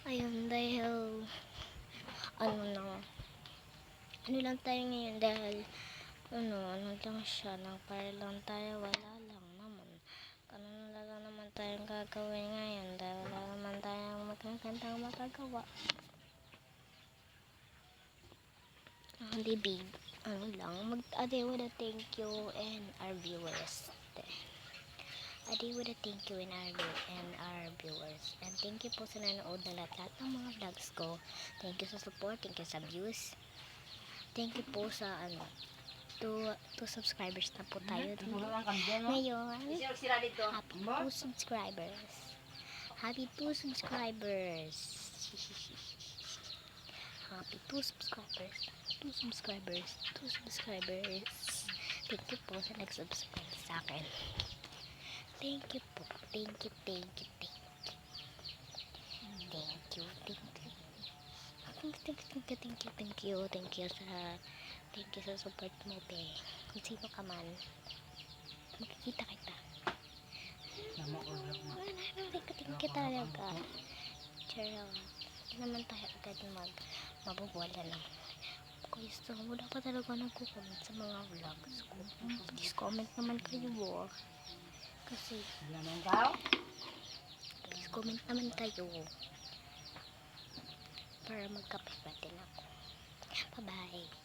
Ayun, dahil ano lang tayo ngayon dahil ano lang siya, nagpare lang tayo, wala lang naman. Ganun na lang naman tayong gagawin ngayon dahil wala naman tayong magagandang magagawa. Hindi big, I wanna thank you and our viewers. I wanna thank you and our viewers. And thank you po sa nanood na lahat ng mga vlogs ko. Thank you sa support, thank you sa views. Thank you po sa 2 subscribers na po tayo. Ngayon, happy 2 subscribers. Happy 2 subscribers. Happy 2 subscribers. 2 subscribers. 2 subscribers. Thank you po sa nag-subscribe sa akin. Thank you po. Thank you, thank you, thank you. Thank you, thank you. Thank you sa support mo, be. Kung sino ka man, makikita kita. Thank you talaga. Charot. Hindi naman tayo agad mabubuwala ng gusto. Wala pa talaga nagko-comment sa mga vlogs ko. Please comment naman kayo. Kasi, please comment naman kayo. Para magkape pa din ako. Bye-bye.